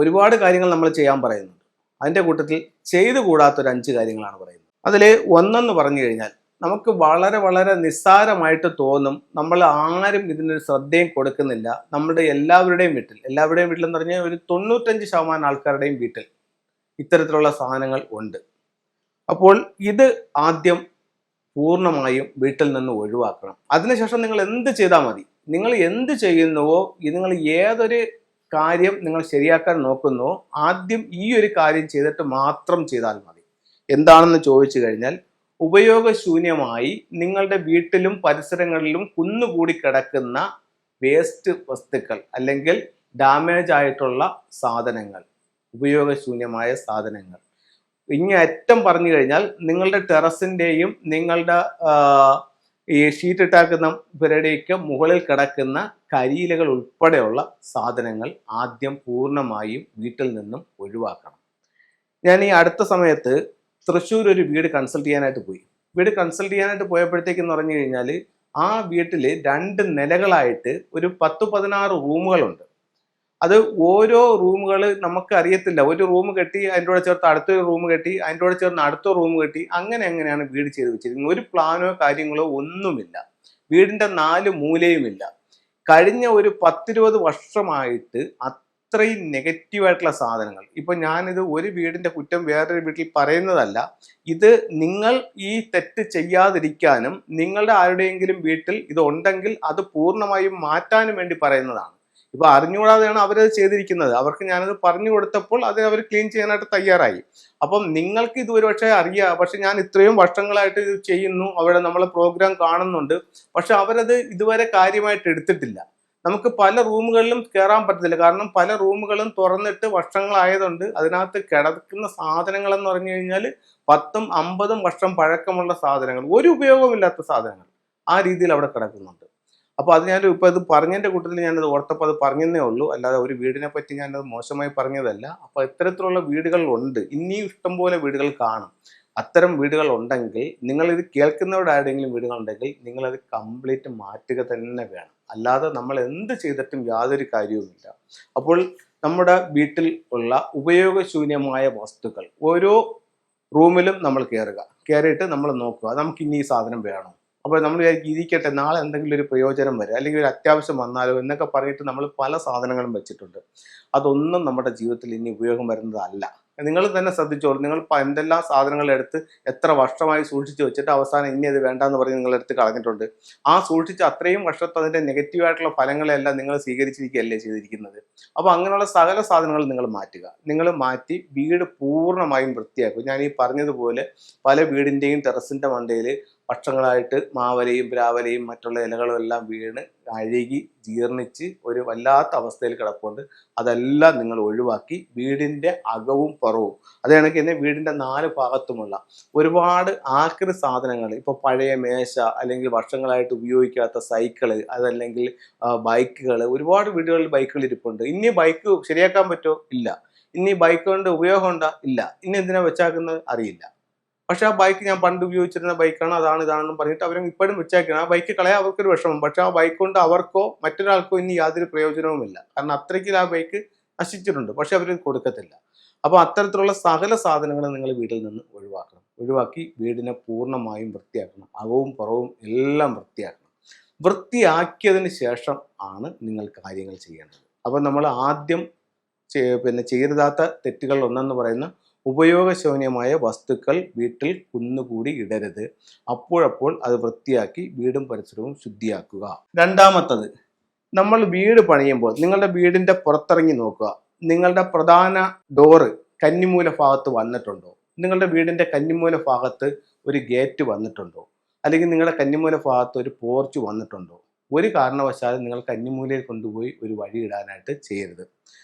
ഒരുപാട് കാര്യങ്ങൾ നമ്മൾ ചെയ്യാൻ പറയുന്നുണ്ട്. അതിൻ്റെ കൂട്ടത്തിൽ ചെയ്തു കൂടാത്തൊരു 5 കാര്യങ്ങളാണ് പറയുന്നത്. അതിൽ ഒന്നെന്ന് പറഞ്ഞു കഴിഞ്ഞാൽ നമുക്ക് വളരെ വളരെ നിസ്സാരമായിട്ട് തോന്നും, നമ്മൾ ആരും ഇതിനൊരു ശ്രദ്ധയും കൊടുക്കുന്നില്ല. നമ്മുടെ എല്ലാവരുടെയും വീട്ടിൽ എന്ന് പറഞ്ഞാൽ ഒരു 95% ആൾക്കാരുടെയും വീട്ടിൽ ഇത്തരത്തിലുള്ള സാധനങ്ങൾ ഉണ്ട്. അപ്പോൾ ഇത് ആദ്യം പൂർണ്ണമായും വീട്ടിൽ നിന്ന് ഒഴിവാക്കണം. അതിനുശേഷം നിങ്ങൾ എന്ത് ചെയ്താൽ മതി, നിങ്ങൾ എന്ത് ചെയ്യുന്നുവോ, നിങ്ങൾ ഏതൊരു കാര്യം നിങ്ങൾ ശരിയാക്കാൻ നോക്കുന്നുവോ ആദ്യം ഈ ഒരു കാര്യം ചെയ്തിട്ട് മാത്രം ചെയ്താൽ മതി. എന്താണെന്ന് ചോദിച്ചു കഴിഞ്ഞാൽ, ഉപയോഗശൂന്യമായി നിങ്ങളുടെ വീട്ടിലും പരിസരങ്ങളിലും കുന്നുകൂടി കിടക്കുന്ന വേസ്റ്റ് വസ്തുക്കൾ അല്ലെങ്കിൽ ഡാമേജ് ആയിട്ടുള്ള സാധനങ്ങൾ, ഉപയോഗശൂന്യമായ സാധനങ്ങൾ, ഇങ്ങേയറ്റം പറഞ്ഞു കഴിഞ്ഞാൽ നിങ്ങളുടെ ടെറസിൻ്റെയും നിങ്ങളുടെ ഈ ഷീറ്റ് ഇട്ടാക്കുന്ന പുരയുടെയൊക്കെ മുകളിൽ കിടക്കുന്ന കരിയിലകൾ ഉൾപ്പെടെയുള്ള സാധനങ്ങൾ ആദ്യം പൂർണ്ണമായും വീട്ടിൽ നിന്നും ഒഴിവാക്കണം. ഞാൻ ഈ അടുത്ത സമയത്ത് തൃശ്ശൂർ ഒരു വീട് കൺസൾട്ട് ചെയ്യാനായിട്ട് പോയി. വീട് കൺസൾട്ട് ചെയ്യാനായിട്ട് പോയപ്പോഴത്തേക്കെന്ന് പറഞ്ഞു കഴിഞ്ഞാൽ ആ വീട്ടിൽ 2 നിലകളായിട്ട് ഒരു 10-16 റൂമുകളുണ്ട്. അത് ഓരോ റൂമുകൾ നമുക്ക് അറിയത്തില്ല. ഒരു റൂം കെട്ടി അതിൻ്റെ കൂടെ ചേർത്ത് അടുത്തൊരു റൂം കെട്ടി അതിൻ്റെ കൂടെ ചേർന്ന് അടുത്ത റൂം കെട്ടി അങ്ങനെയാണ് വീട് ചെയ്ത് വെച്ചിരിക്കുന്നത്. ഒരു പ്ലാനോ കാര്യങ്ങളോ ഒന്നുമില്ല. വീടിൻ്റെ 4 മൂലയുമില്ല. കഴിഞ്ഞ ഒരു 10-20 വർഷമായിട്ട് അത്രയും നെഗറ്റീവായിട്ടുള്ള സാധനങ്ങൾ. ഇപ്പൊ ഞാനിത് ഒരു വീടിന്റെ കുറ്റം വേറൊരു വീട്ടിൽ പറയുന്നതല്ല. ഇത് നിങ്ങൾ ഈ തെറ്റ് ചെയ്യാതിരിക്കാനും നിങ്ങളുടെ ആരുടെയെങ്കിലും വീട്ടിൽ ഇത് ഉണ്ടെങ്കിൽ അത് പൂർണ്ണമായും മാറ്റാനും വേണ്ടി പറയുന്നതാണ്. ഇപ്പൊ അറിഞ്ഞുകൂടാതെയാണ് അവരത് ചെയ്തിരിക്കുന്നത്. അവർക്ക് ഞാനത് പറഞ്ഞു കൊടുത്തപ്പോൾ അത് അവർ ക്ലീൻ ചെയ്യാനായിട്ട് തയ്യാറായി. അപ്പം നിങ്ങൾക്ക് ഇത് ഒരുപക്ഷെ അറിയാം, പക്ഷെ ഞാൻ ഇത്രയും വർഷങ്ങളായിട്ട് ഇത് ചെയ്യുന്നു, അവിടെ നമ്മളെ പ്രോഗ്രാം കാണുന്നുണ്ട്, പക്ഷെ അവരത് ഇതുവരെ കാര്യമായിട്ട് എടുത്തിട്ടില്ല. നമുക്ക് പല റൂമുകളിലും കയറാൻ പറ്റത്തില്ല. കാരണം പല റൂമുകളും തുറന്നിട്ട് വർഷങ്ങളായതുകൊണ്ട് അതിനകത്ത് കിടക്കുന്ന സാധനങ്ങൾ എന്ന് പറഞ്ഞു കഴിഞ്ഞാൽ 10-50 വർഷം പഴക്കമുള്ള സാധനങ്ങൾ, ഒരു ഉപയോഗമില്ലാത്ത സാധനങ്ങൾ ആ രീതിയിൽ അവിടെ കിടക്കുന്നുണ്ട്. അപ്പോൾ അത് ഞാൻ ഇപ്പോൾ ഇത് പറഞ്ഞതിൻ്റെ കൂട്ടത്തിൽ ഞാനത് ഓർത്തപ്പോൾ അത് പറഞ്ഞതേ ഉള്ളൂ, അല്ലാതെ ഒരു വീടിനെ പറ്റി ഞാനത് മോശമായി പറഞ്ഞതല്ല. അപ്പോൾ ഇത്തരത്തിലുള്ള വീടുകൾ ഉണ്ട്, ഇനിയും ഇഷ്ടംപോലെ വീടുകൾ കാണും. അത്തരം വീടുകൾ ഉണ്ടെങ്കിൽ, നിങ്ങളിത് കേൾക്കുന്നവരുടെ ആരുടെയെങ്കിലും വീടുകളുണ്ടെങ്കിൽ നിങ്ങളത് കംപ്ലീറ്റ് മാറ്റുക തന്നെ വേണം. അല്ലാതെ നമ്മൾ എന്ത് ചെയ്തിട്ടും യാതൊരു കാര്യവുമില്ല. അപ്പോൾ നമ്മുടെ വീട്ടിൽ ഉള്ള ഉപയോഗശൂന്യമായ വസ്തുക്കൾ ഓരോ റൂമിലും നമ്മൾ കയറിയിട്ട് നമ്മൾ നോക്കുക, നമുക്ക് ഇനി ഈ സാധനം വേണം. അപ്പോൾ നമ്മൾ ഇരിക്കട്ടെ, നാളെ എന്തെങ്കിലും ഒരു പ്രയോജനം വരും, അല്ലെങ്കിൽ ഒരു അത്യാവശ്യം വന്നാലോ എന്നൊക്കെ പറഞ്ഞിട്ട് നമ്മൾ പല സാധനങ്ങളും വെച്ചിട്ടുണ്ട്. അതൊന്നും നമ്മുടെ ജീവിതത്തിൽ ഇനി ഉപയോഗം വരുന്നതല്ല. നിങ്ങൾ തന്നെ ശ്രദ്ധിച്ചോളൂ. നിങ്ങൾ എന്തെല്ലാം സാധനങ്ങൾ എടുത്ത് എത്ര വർഷമായി സൂക്ഷിച്ച് വെച്ചിട്ട് അവസാനം ഇനി അത് വേണ്ടാന്ന് പറഞ്ഞ് നിങ്ങൾ എടുത്ത് കളഞ്ഞിട്ടുണ്ട്. ആ സൂക്ഷിച്ച് അത്രയും വർഷത്തെ അതിൻ്റെ നെഗറ്റീവായിട്ടുള്ള ഫലങ്ങളെല്ലാം നിങ്ങൾ സ്വീകരിച്ചിരിക്കുകയല്ലേ ചെയ്തിരിക്കുന്നത്. അപ്പോൾ അങ്ങനെയുള്ള സകല സാധനങ്ങൾ നിങ്ങൾ മാറ്റുക. നിങ്ങൾ മാറ്റി വീട് പൂർണ്ണമായും വൃത്തിയാക്കുക. ഞാൻ ഈ പറഞ്ഞതുപോലെ പല വീടിൻ്റെയും ടെറസിൻ്റെ മണ്ടയിൽ വർഷങ്ങളായിട്ട് മാവലയും പ്ലാവലയും മറ്റുള്ള ഇലകളും എല്ലാം വീണ് അഴുകി ജീർണിച്ച് ഒരു വല്ലാത്ത അവസ്ഥയിൽ കിടപ്പുണ്ട്. അതെല്ലാം നിങ്ങൾ ഒഴിവാക്കി വീടിൻ്റെ അകവും പുറവും, അതേ കണക്ക് തന്നെ വീടിൻ്റെ 4 ഭാഗത്തുമുള്ള ഒരുപാട് ആക്രി സാധനങ്ങൾ, ഇപ്പോൾ പഴയ മേശ, അല്ലെങ്കിൽ വർഷങ്ങളായിട്ട് ഉപയോഗിക്കാത്ത സൈക്കിള്, അതല്ലെങ്കിൽ ബൈക്കുകൾ, ഒരുപാട് വീടുകളിൽ ബൈക്കുകൾ ഇരിപ്പുണ്ട്. ഇനി ബൈക്ക് ശരിയാക്കാൻ പറ്റുമോ? ഇല്ല. ഇനി ബൈക്ക് കൊണ്ട് ഉപയോഗം ഉണ്ടോ? ഇല്ല. ഇനി എന്തിനാ വെച്ചാക്കുന്നത്? അറിയില്ല. പക്ഷെ ആ ബൈക്ക് ഞാൻ പണ്ട് ഉപയോഗിച്ചിരുന്ന ബൈക്കാണ്, ഇതാണെന്നും പറഞ്ഞിട്ട് അവർ ഇപ്പോഴും വെച്ചേക്കണം. ആ ബൈക്ക് കളയാൻ അവർക്കൊരു വിഷമം. പക്ഷെ ആ ബൈക്ക് കൊണ്ട് അവർക്കോ മറ്റൊരാൾക്കോ ഇനി യാതൊരു പ്രയോജനവുമില്ല. കാരണം അത്രയ്ക്ക് ആ ബൈക്ക് നശിച്ചിട്ടുണ്ട്. പക്ഷെ അവർ കൊടുക്കത്തില്ല. അപ്പോൾ അത്തരത്തിലുള്ള സകല സാധനങ്ങളും നിങ്ങൾ വീട്ടിൽ നിന്ന് ഒഴിവാക്കി വീടിനെ പൂർണ്ണമായും വൃത്തിയാക്കണം. അകവും പുറവും എല്ലാം വൃത്തിയാക്കണം. വൃത്തിയാക്കിയതിന് ശേഷം ആണ് നിങ്ങൾ കാര്യങ്ങൾ ചെയ്യേണ്ടത്. അപ്പോൾ നമ്മൾ ആദ്യം ചെയ്യരുതാത്ത തെറ്റുകൾ ഒന്നെന്ന് പറയുന്ന ഉപയോഗശൂന്യമായ വസ്തുക്കൾ വീട്ടിൽ കുന്നുകൂടി ഇടരുത്. അപ്പോഴപ്പോൾ അത് വൃത്തിയാക്കി വീടും പരിസരവും ശുദ്ധിയാക്കുക. രണ്ടാമത്തത്, നമ്മൾ വീട് പണിയുമ്പോൾ നിങ്ങളുടെ വീടിൻ്റെ പുറത്തിറങ്ങി നോക്കുക. നിങ്ങളുടെ പ്രധാന ഡോറ് കന്നിമൂല ഭാഗത്ത് വന്നിട്ടുണ്ടോ? നിങ്ങളുടെ വീടിൻ്റെ കന്നിമൂല ഭാഗത്ത് ഒരു ഗേറ്റ് വന്നിട്ടുണ്ടോ? അല്ലെങ്കിൽ നിങ്ങളുടെ കന്നിമൂല ഭാഗത്ത് ഒരു പോർച്ച് വന്നിട്ടുണ്ടോ? ഒരു കാരണവശാലും നിങ്ങൾ കന്നിമൂലയിൽ കൊണ്ടുപോയി ഒരു വഴി ഇടാനായിട്ട് ചെയ്യരുത്.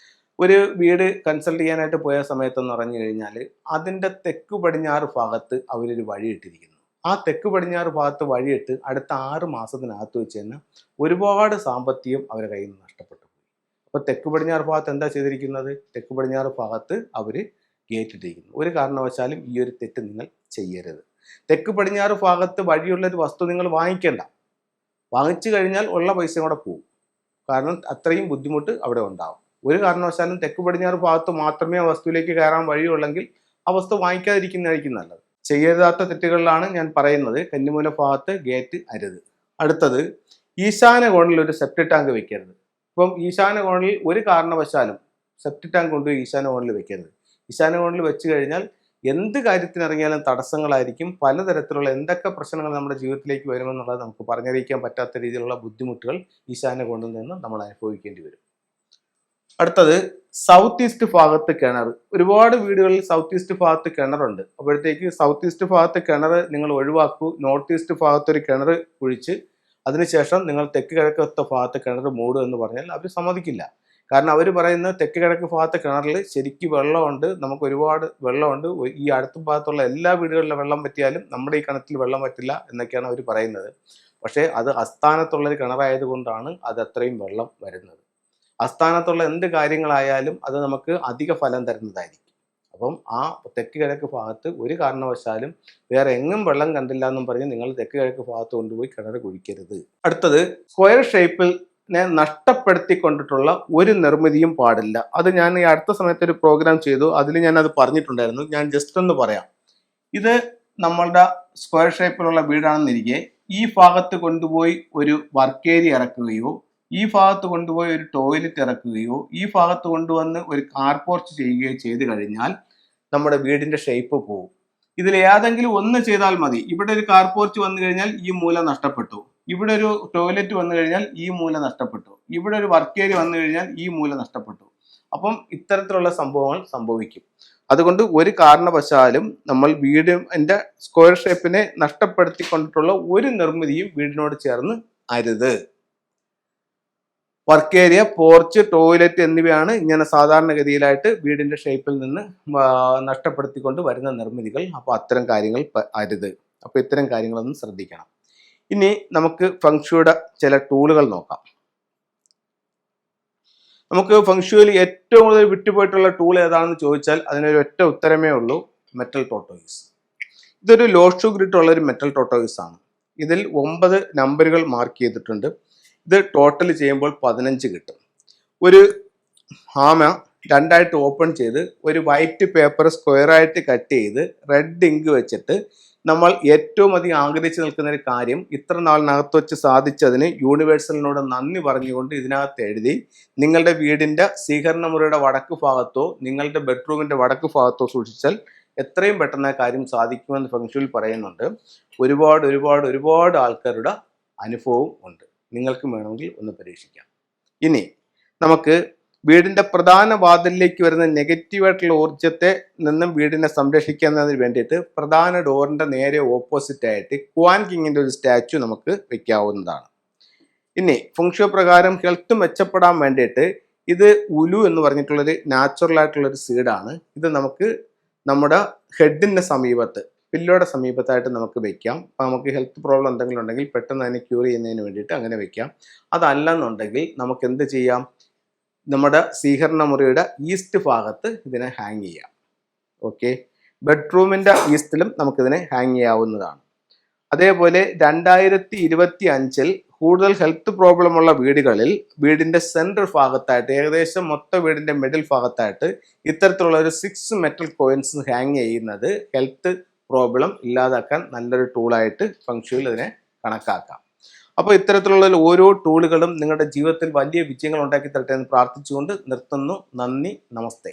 ഒരു വീട് കൺസൾട്ട് ചെയ്യാനായിട്ട് പോയ സമയത്തെന്ന് പറഞ്ഞു കഴിഞ്ഞാൽ അതിൻ്റെ തെക്ക് പടിഞ്ഞാറ് ഭാഗത്ത് അവരൊരു വഴി ഇട്ടിരിക്കുന്നു. ആ തെക്ക് പടിഞ്ഞാറ് ഭാഗത്ത് വഴിയിട്ട് അടുത്ത 6 മാസത്തിനകത്ത് വെച്ച് തന്നെ ഒരുപാട് സാമ്പത്തികം അവരുടെ കയ്യിൽ നിന്ന് നഷ്ടപ്പെട്ടു പോയി. അപ്പോൾ തെക്ക് പടിഞ്ഞാറ് ഭാഗത്ത് എന്താ ചെയ്തിരിക്കുന്നത്? തെക്ക് പടിഞ്ഞാറ് ഭാഗത്ത് അവർ ഗേറ്റ് ഇട്ടിരിക്കുന്നു. ഒരു കാരണവശാലും ഈ ഒരു തെറ്റ് നിങ്ങൾ ചെയ്യരുത്. തെക്ക് പടിഞ്ഞാറ് ഭാഗത്ത് വഴിയുള്ളൊരു വസ്തു നിങ്ങൾ വാങ്ങിക്കേണ്ട. വാങ്ങിച്ചു കഴിഞ്ഞാൽ ഉള്ള പൈസ കൂടെ പോകും. കാരണം അത്രയും ബുദ്ധിമുട്ട് അവിടെ ഉണ്ടാവും. ഒരു കാരണവശാലും തെക്ക് പടിഞ്ഞാറ് ഭാഗത്ത് മാത്രമേ ആ വസ്തുവിലേക്ക് കയറാൻ വഴിയുള്ളെങ്കിൽ ആ വസ്തു വാങ്ങിക്കാതിരിക്കുന്നതായിരിക്കും നല്ലത്. ചെയ്യരുതാത്ത തെറ്റുകളിലാണ് ഞാൻ പറയുന്നത്. കന്നിമൂല ഭാഗത്ത് ഗേറ്റ് അരുത്. അടുത്തത്, ഈശാന കോണിൽ ഒരു സെപ്റ്റിക് ടാങ്ക് വെക്കരുത്. ഇപ്പം ഈശാന കോണിൽ ഒരു കാരണവശാലും സെപ്റ്റിക് ടാങ്ക് കൊണ്ടുപോയി ഈശാന കോണിൽ വെക്കരുത്. ഈശാന കോണിൽ വെച്ച് കഴിഞ്ഞാൽ എന്ത് കാര്യത്തിനിറങ്ങിയാലും തടസ്സങ്ങളായിരിക്കും. പലതരത്തിലുള്ള എന്തൊക്കെ പ്രശ്നങ്ങൾ നമ്മുടെ ജീവിതത്തിലേക്ക് വരുമെന്നുള്ളത് നമുക്ക് പറഞ്ഞറിയിക്കാൻ പറ്റാത്ത രീതിയിലുള്ള ബുദ്ധിമുട്ടുകൾ ഈശാന കോണിൽ നിന്ന് നമ്മൾ അനുഭവിക്കേണ്ടി വരും. അടുത്തത്, സൗത്ത് ഈസ്റ്റ് ഭാഗത്ത് കിണർ. ഒരുപാട് വീടുകളിൽ സൗത്ത് ഈസ്റ്റ് ഭാഗത്ത് കിണറുണ്ട്. അപ്പോഴത്തേക്ക് സൗത്ത് ഈസ്റ്റ് ഭാഗത്ത് കിണർ നിങ്ങൾ ഒഴിവാക്കൂ. നോർത്ത് ഈസ്റ്റ് ഭാഗത്ത് ഒരു കിണർ കുഴിച്ച് അതിനുശേഷം നിങ്ങൾ തെക്ക് കിഴക്കത്തെ ഭാഗത്ത് കിണർ മൂടും എന്ന് പറഞ്ഞാൽ അവർ സമ്മതിക്കില്ല. കാരണം അവർ പറയുന്നത് തെക്ക് കിഴക്ക് ഭാഗത്തെ കിണറിൽ ശരിക്കും വെള്ളമുണ്ട്, നമുക്ക് ഒരുപാട് വെള്ളമുണ്ട്, ഈ അടുത്ത ഭാഗത്തുള്ള എല്ലാ വീടുകളിലെ വെള്ളം പറ്റിയാലും നമ്മുടെ ഈ കിണറ്റിൽ വെള്ളം പറ്റില്ല എന്നൊക്കെയാണ് അവർ പറയുന്നത്. പക്ഷേ അത് അസ്ഥാനത്തുള്ളൊരു കിണറായതുകൊണ്ടാണ് അത് അത്രയും വെള്ളം വരുന്നത്. അസ്ഥാനത്തുള്ള എന്ത് കാര്യങ്ങളായാലും അത് നമുക്ക് അധിക ഫലം തരുന്നതായിരിക്കും. അപ്പം ആ തെക്ക് കിഴക്ക് ഭാഗത്ത് ഒരു കാരണവശാലും വേറെ എങ്ങും വെള്ളം കണ്ടില്ല എന്നും പറഞ്ഞ് നിങ്ങൾ തെക്ക് കിഴക്ക് ഭാഗത്ത് കൊണ്ടുപോയി കിണർ കുഴിക്കരുത്. അടുത്തത്, സ്ക്വയർ ഷേപ്പിൽ നഷ്ടപ്പെടുത്തിക്കൊണ്ടിട്ടുള്ള ഒരു നിർമ്മിതിയും പാടില്ല. അത് ഞാൻ ഈ അടുത്ത സമയത്ത് ഒരു പ്രോഗ്രാം ചെയ്തു, അതിൽ ഞാൻ അത് പറഞ്ഞിട്ടുണ്ടായിരുന്നു. ഞാൻ ജസ്റ്റ് ഒന്ന് പറയാം. ഇത് നമ്മളുടെ സ്ക്വയർ ഷേപ്പിലുള്ള വീടാണെന്നിരിക്കെ ഈ ഭാഗത്ത് കൊണ്ടുപോയി ഒരു വർക്ക് ഏരിയ ഇറക്കുകയോ ഈ ഭാഗത്ത് കൊണ്ടുപോയി ഒരു ടോയ്ലറ്റ് ഇറക്കുകയോ ഈ ഭാഗത്ത് കൊണ്ടുവന്ന് ഒരു കാർ പോർച്ച് ചെയ്യുകയോ ചെയ്തു കഴിഞ്ഞാൽ നമ്മുടെ വീടിന്റെ ഷേപ്പ് പോകും. ഇതിൽ ഏതെങ്കിലും ഒന്ന് ചെയ്താൽ മതി. ഇവിടെ ഒരു കാർ പോർച്ച് വന്നു കഴിഞ്ഞാൽ ഈ മൂല നഷ്ടപ്പെട്ടു, ഇവിടെ ഒരു ടോയ്ലറ്റ് വന്നു കഴിഞ്ഞാൽ ഈ മൂല നഷ്ടപ്പെട്ടു, ഇവിടെ ഒരു വർക്ക് ഏരിയ വന്നു കഴിഞ്ഞാൽ ഈ മൂല നഷ്ടപ്പെട്ടു. അപ്പം ഇത്തരത്തിലുള്ള സംഭവങ്ങൾ സംഭവിക്കും. അതുകൊണ്ട് ഒരു കാരണവശാലും നമ്മൾ വീടിന്റെ സ്ക്വയർ ഷേപ്പിനെ നഷ്ടപ്പെടുത്തിക്കൊണ്ടിട്ടുള്ള ഒരു നിർമ്മിതിയും വീടിനോട് ചേർന്ന് അരുത്. വർക്ക് ഏരിയ, പോർച്ച്, ടോയ്ലറ്റ് എന്നിവയാണ് ഇങ്ങനെ സാധാരണഗതിയിലായിട്ട് വീടിന്റെ ഷേപ്പിൽ നിന്ന് നഷ്ടപ്പെടുത്തിക്കൊണ്ട് വരുന്ന നിർമ്മിതികൾ. അപ്പോൾ അത്തരം കാര്യങ്ങൾ അരുത്. അപ്പോൾ ഇത്തരം കാര്യങ്ങളൊന്നും ശ്രദ്ധിക്കണം. ഇനി നമുക്ക് ഫെങ്ഷുയുടെ ചില ടൂളുകൾ നോക്കാം. നമുക്ക് ഫെങ്ഷുയിൽ ഏറ്റവും കൂടുതൽ വിട്ടുപോയിട്ടുള്ള ടൂൾ ഏതാണെന്ന് ചോദിച്ചാൽ അതിനൊരു ഒറ്റ ഉത്തരമേ ഉള്ളൂ, മെറ്റൽ ടോട്ടോയിസ്. ഇതൊരു ലോ ഷൂ ഗ്രിഡ് ഉള്ള ഒരു മെറ്റൽ ടോട്ടോയിസ് ആണ്. ഇതിൽ 9 നമ്പറുകൾ മാർക്ക് ചെയ്തിട്ടുണ്ട്. ഇത് ടോട്ടൽ ചെയ്യുമ്പോൾ 15 കിട്ടും. ഒരു ഹാമ രണ്ടായിട്ട് ഓപ്പൺ ചെയ്ത് ഒരു വൈറ്റ് പേപ്പർ സ്ക്വയറായിട്ട് കട്ട് ചെയ്ത് റെഡ് ഇങ്ക് വെച്ചിട്ട് നമ്മൾ ഏറ്റവും അധികം ആഗ്രഹിച്ച് നിൽക്കുന്ന ഒരു കാര്യം ഇത്ര നാളിനകത്ത് വെച്ച് സാധിച്ചതിന് യൂണിവേഴ്സലിനോട് നന്ദി പറഞ്ഞുകൊണ്ട് ഇതിനകത്ത് എഴുതി നിങ്ങളുടെ വീടിൻ്റെ സ്വീകരണ മുറിയുടെ വടക്ക് ഭാഗത്തോ നിങ്ങളുടെ ബെഡ്റൂമിൻ്റെ വടക്ക് ഭാഗത്തോ സൂക്ഷിച്ചാൽ എത്രയും പെട്ടെന്ന് ആ കാര്യം സാധിക്കുമെന്ന് ഫെങ്ഷുയിൽ പറയുന്നുണ്ട്. ഒരുപാട് ആൾക്കാരുടെ അനുഭവവും ഉണ്ട്. നിങ്ങൾക്കും വേണമെങ്കിൽ ഒന്ന് പരീക്ഷിക്കാം. ഇനി നമുക്ക് വീടിന്റെ പ്രധാന വാതിലിലേക്ക് വരുന്ന നെഗറ്റീവായിട്ടുള്ള ഊർജത്തെ നിന്നും വീടിനെ സംരക്ഷിക്കുന്നതിന് വേണ്ടിയിട്ട് പ്രധാന ഡോറിന്റെ നേരെ ഓപ്പോസിറ്റ് ആയിട്ട് ക്വാൻ കിങ്ങിന്റെ ഒരു സ്റ്റാച്ചു നമുക്ക് വെക്കാവുന്നതാണ്. ഇനി ഫെങ്ഷു പ്രകാരം ഹെൽത്ത് മെച്ചപ്പെടാൻ വേണ്ടിയിട്ട് ഇത് ഉലു എന്ന് പറഞ്ഞിട്ടുള്ളൊരു നാച്ചുറൽ ആയിട്ടുള്ളൊരു സീഡാണ്. ഇത് നമുക്ക് നമ്മുടെ ഹെഡിന്റെ സമീപത്ത്, പില്ലോയുടെ സമീപത്തായിട്ട് നമുക്ക് വെക്കാം. അപ്പോൾ നമുക്ക് ഹെൽത്ത് പ്രോബ്ലം എന്തെങ്കിലും ഉണ്ടെങ്കിൽ പെട്ടെന്ന് അതിനെ ക്യൂർ ചെയ്യുന്നതിന് വേണ്ടിയിട്ട് അങ്ങനെ വെക്കാം. അതല്ലെന്നുണ്ടെങ്കിൽ നമുക്ക് എന്ത് ചെയ്യാം, നമ്മുടെ സ്വീകരണ മുറിയുടെ ഈസ്റ്റ് ഭാഗത്ത് ഇതിനെ ഹാങ് ചെയ്യാം. ഓക്കെ, ബെഡ്റൂമിൻ്റെ ഈസ്റ്റിലും നമുക്കിതിനെ ഹാങ് ചെയ്യാവുന്നതാണ്. അതേപോലെ 2025 കൂടുതൽ ഹെൽത്ത് പ്രോബ്ലം ഉള്ള വീടുകളിൽ വീടിൻ്റെ സെൻട്രൽ ഭാഗത്തായിട്ട് ഏകദേശം മൊത്തം വീടിൻ്റെ മിഡിൽ ഭാഗത്തായിട്ട് ഇത്തരത്തിലുള്ള ഒരു 6 മെറ്റൽ കോയിൻസ് ഹാങ് ചെയ്യുന്നത് ഹെൽത്ത് പ്രോബ്ലം ഇല്ലാതാക്കാൻ നല്ലൊരു ടൂളായിട്ട് ഫെങ്ഷുയിൽ ഇതിനെ കണക്കാക്കാം. അപ്പോൾ ഇത്തരത്തിലുള്ള ഓരോ ടൂളുകളും നിങ്ങളുടെ ജീവിതത്തിൽ വലിയ വിജയങ്ങൾ ഉണ്ടാക്കി തരട്ടെ എന്ന് പ്രാർത്ഥിച്ചുകൊണ്ട് നിർത്തുന്നു. നന്ദി, നമസ്തേ.